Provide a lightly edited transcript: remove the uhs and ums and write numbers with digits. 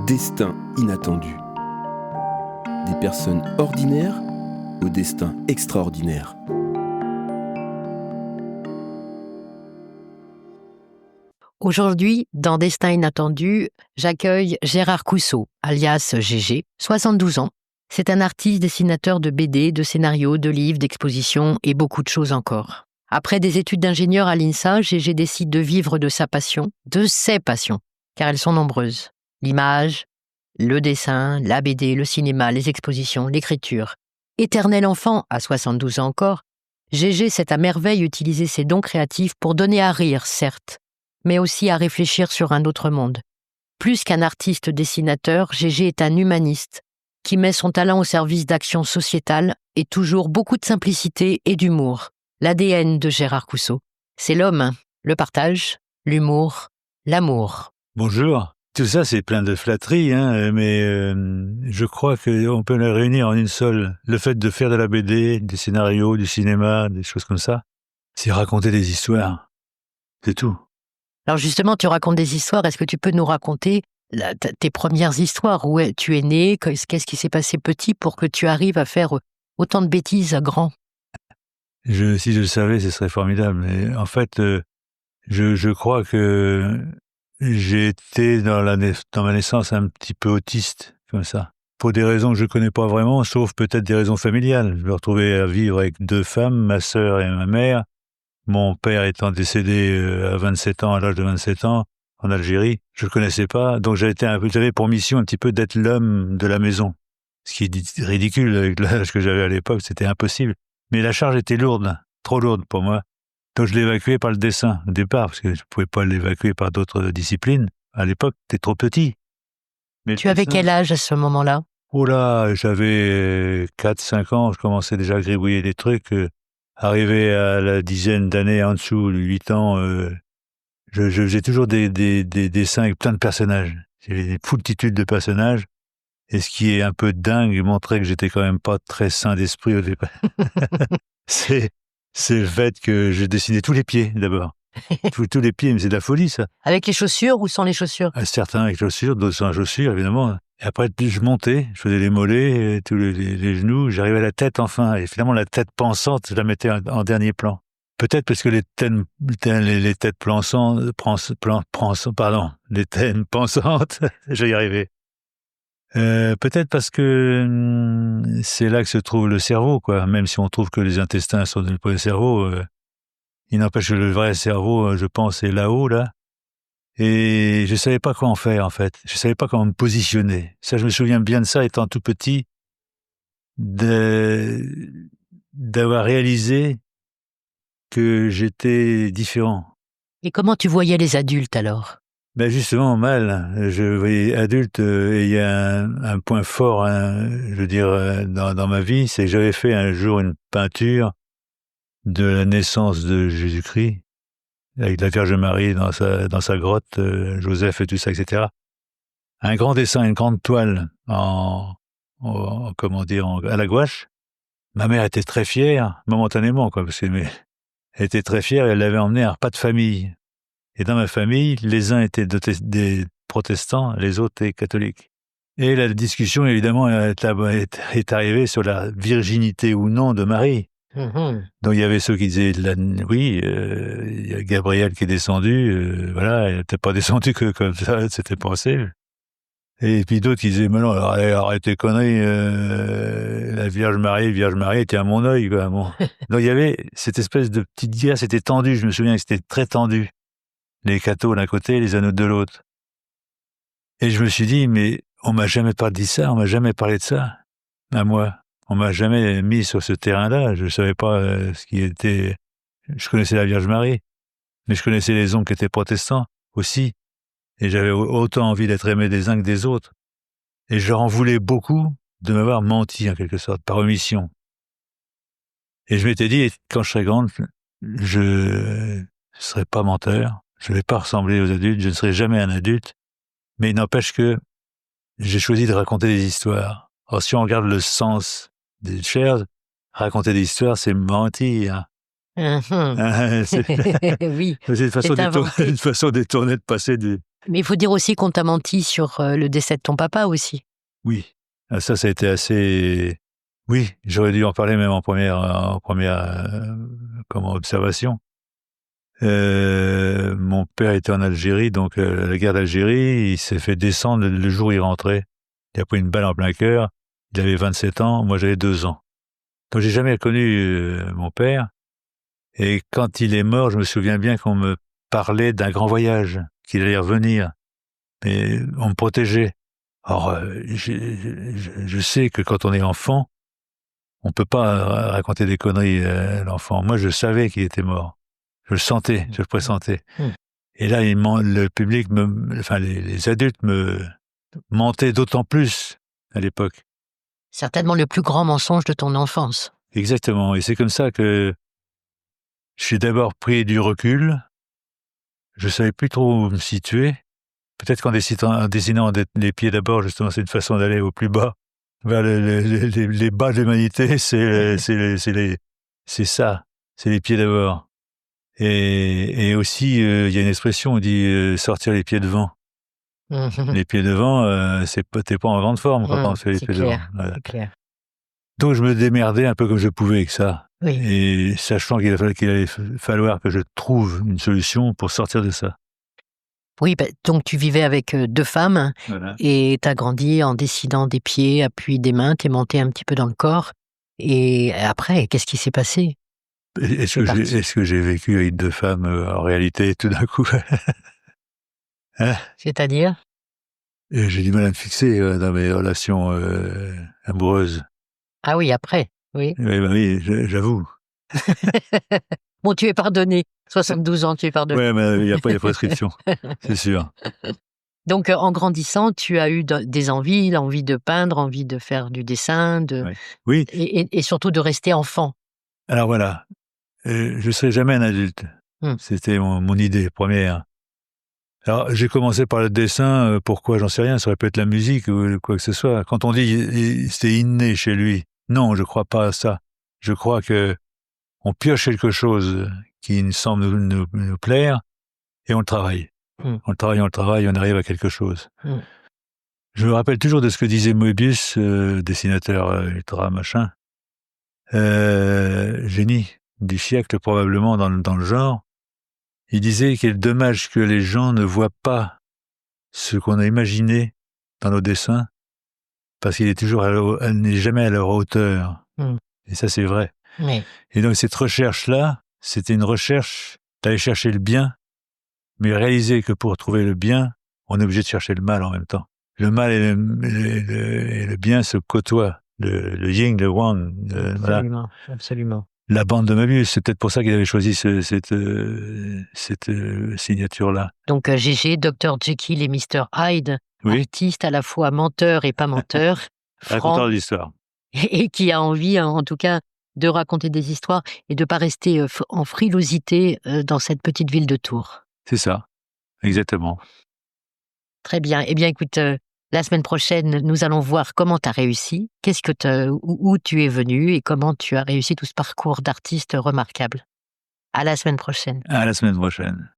Destin inattendu. Des personnes ordinaires au destin extraordinaire. Aujourd'hui, dans Destin inattendu, j'accueille Gérard Cousseau, alias Gégé, 72 ans. C'est un artiste dessinateur de BD, de scénarios, de livres, d'expositions et beaucoup de choses encore. Après des études d'ingénieur à l'INSA, Gégé décide de vivre de sa passion, de ses passions, car elles sont nombreuses. L'image, le dessin, la BD, le cinéma, les expositions, l'écriture. Éternel enfant, à 72 ans encore, Gégé sait à merveille utiliser ses dons créatifs pour donner à rire, certes, mais aussi à réfléchir sur un autre monde. Plus qu'un artiste dessinateur, Gégé est un humaniste qui met son talent au service d'actions sociétales et toujours beaucoup de simplicité et d'humour. L'ADN de Gérard Cousseau, c'est l'homme, le partage, l'humour, l'amour. Bonjour. Tout ça, c'est plein de flatteries, mais je crois qu'on peut les réunir en une seule. Le fait de faire de la BD, des scénarios, du cinéma, des choses comme ça, c'est raconter des histoires. C'est tout. Alors justement, tu racontes des histoires. Est-ce que tu peux nous raconter tes premières histoires? Où tu es né? Qu'est-ce qui s'est passé petit pour que tu arrives à faire autant de bêtises à grand? Si je le savais, ce serait formidable. Mais en fait, je crois que j'ai été dans ma naissance un petit peu autiste, comme ça. Pour des raisons que je connais pas vraiment, sauf peut-être des raisons familiales. Je me retrouvais à vivre avec 2 femmes, ma sœur et ma mère. Mon père étant décédé à 27 ans, à l'âge de 27 ans, en Algérie, je le connaissais pas, donc j'avais pour mission un petit peu d'être l'homme de la maison. Ce qui est ridicule avec l'âge que j'avais à l'époque, c'était impossible. Mais la charge était lourde, trop lourde pour moi. Donc je l'évacuais par le dessin au départ, parce que je pouvais pas l'évacuer par d'autres disciplines. À l'époque, t'es trop petit. Mais tu avais quel âge à ce moment-là? Oh là, j'avais 4-5 ans, je commençais déjà à gribouiller des trucs. Arrivé à la dizaine d'années en dessous, 8 ans, j'ai toujours des dessins avec plein de personnages. J'ai des foultitudes de personnages. Et ce qui est un peu dingue, montrait que j'étais quand même pas très sain d'esprit au départ. c'est le fait que je dessinais tous les pieds, d'abord. tous les pieds, mais c'est de la folie, ça. Avec les chaussures ou sans les chaussures? Certains avec chaussures, d'autres sans chaussures, évidemment. Et après, je montais, je faisais les mollets, tous les genoux, j'arrivais à la tête enfin. Et finalement, la tête pensante, je la mettais en dernier plan. Peut-être parce que les têtes pensantes, je vais y arriver. Peut-être parce que c'est là que se trouve le cerveau, quoi. Même si on trouve que les intestins sont pour le cerveau, il n'empêche que le vrai cerveau, je pense, est là-haut, là. Et je savais pas quoi en faire, en fait. Je savais pas comment me positionner. Ça, je me souviens bien de ça, étant tout petit, d'avoir réalisé que j'étais différent. Et comment tu voyais les adultes, alors? Ben justement, mal. Je voyais adulte, et il y a un point fort, je veux dire, dans ma vie, c'est que j'avais fait un jour une peinture de la naissance de Jésus-Christ, avec la Vierge Marie dans sa grotte, Joseph et tout ça, etc. Un grand dessin, une grande toile à la gouache. Ma mère était très fière, momentanément, quoi, parce que elle était très fière et elle l'avait emmené à un repas de famille. Et dans ma famille, les uns étaient des protestants, les autres étaient catholiques. Et la discussion, évidemment, est arrivée sur la virginité ou non de Marie. Mmh. Donc il y avait ceux qui disaient, oui, il y a Gabriel qui est descendu, voilà, il n'était pas descendu que comme ça, c'était pensé. Et puis d'autres qui disaient, mais non, arrête tes conneries, la Vierge Marie était à mon œil, quoi. Bon. Donc il y avait cette espèce de petite guerre, c'était tendu, je me souviens que c'était très tendu. Les cathos d'un côté, les anoutes de l'autre. Et je me suis dit, mais on m'a jamais parlé de ça, à moi. On m'a jamais mis sur ce terrain-là, je savais pas ce qui était... Je connaissais la Vierge Marie, mais je connaissais les oncles qui étaient protestants aussi. Et j'avais autant envie d'être aimé des uns que des autres. Et je leur en voulais beaucoup de m'avoir menti, en quelque sorte, par omission. Et je m'étais dit, quand je serai grande, je ne serai pas menteur, je ne vais pas ressembler aux adultes, je ne serai jamais un adulte, mais il n'empêche que j'ai choisi de raconter des histoires. Alors si on regarde le sens des choses, raconter des histoires, c'est mentir. Mmh. C'est Oui, une façon détournée de passer Mais il faut dire aussi qu'on t'a menti sur le décès de ton papa aussi. Oui. Ah, ça a été assez... Oui, j'aurais dû en parler même en première comment, observation. Mon père était en Algérie, donc la guerre d'Algérie, il s'est fait descendre le jour où il rentrait. Il a pris une balle en plein cœur. Il avait 27 ans, moi j'avais 2 ans. Donc j'ai jamais connu mon père. Et quand il est mort, je me souviens bien qu'on me parlait d'un grand voyage, qu'il allait revenir. Mais on me protégeait. Or, je sais que quand on est enfant, on peut pas raconter des conneries à l'enfant. Moi, je savais qu'il était mort. Je le sentais, je le pressentais. Et là, le public, enfin les adultes me mentaient d'autant plus à l'époque. Certainement le plus grand mensonge de ton enfance. Exactement. Et c'est comme ça que j'ai d'abord pris du recul. Je savais plus trop où me situer. Peut-être qu'en dessinant les pieds d'abord, justement, c'est une façon d'aller au plus bas, vers les bas de l'humanité. C'est ça, c'est les pieds d'abord. Et aussi, il y a une expression, on dit sortir les pieds devant. Les pieds devant, t'es pas en grande forme quand on fait les pieds devant. Voilà. C'est clair. Donc je me démerdais un peu comme je pouvais avec ça. Oui. Et sachant qu'il allait falloir que je trouve une solution pour sortir de ça. Oui, donc tu vivais avec 2 femmes, Voilà. et tu as grandi en dessinant des pieds, appui des mains, t'es monté un petit peu dans le corps. Et après, qu'est-ce qui s'est passé? Est-ce que j'ai vécu avec 2 femmes en réalité tout d'un coup? Hein? C'est-à-dire? Et j'ai du mal à me fixer dans mes relations amoureuses. Ah oui, après, oui. Oui, bah oui, j'avoue. Bon, tu es pardonné. 72 ans, tu es pardonné. Ouais, mais il n'y a pas de prescription, c'est sûr. Donc, en grandissant, tu as eu des envies, l'envie de peindre, envie de faire du dessin, Ouais. Oui. et surtout de rester enfant. Alors voilà, je ne serai jamais un adulte. C'était mon idée première. Alors, j'ai commencé par le dessin, pourquoi, j'en sais rien, ça aurait pu être la musique ou quoi que ce soit. Quand on dit c'était inné chez lui, non, je crois pas à ça. Je crois que on pioche quelque chose qui nous semble nous plaire et on le travaille. On le travaille, on arrive à quelque chose. Je me rappelle toujours de ce que disait Moebius, dessinateur ultra machin, génie du siècle probablement dans le genre. Il disait qu'il est dommage que les gens ne voient pas ce qu'on a imaginé dans nos dessins, parce qu'il est toujours n'est jamais à leur hauteur. Et ça, c'est vrai. Oui. Et donc, cette recherche-là, c'était une recherche d'aller chercher le bien, mais réaliser que pour trouver le bien, on est obligé de chercher le mal en même temps. Le mal et le bien se côtoient. Le yin, le yang. Absolument, voilà. absolument. La bande de Möbius, c'est peut-être pour ça qu'il avait choisi cette signature-là. Donc, Gégé, Dr Jekyll et Mr Hyde, oui. Artiste à la fois menteur et pas menteur, raconteur de l'histoire. Et qui a envie, en tout cas, de raconter des histoires et de ne pas rester en frilosité dans cette petite ville de Tours. C'est ça, exactement. Très bien. Eh bien, écoute, la semaine prochaine, nous allons voir comment tu as réussi, où tu es venu et comment tu as réussi tout ce parcours d'artiste remarquable. À la semaine prochaine. À la semaine prochaine.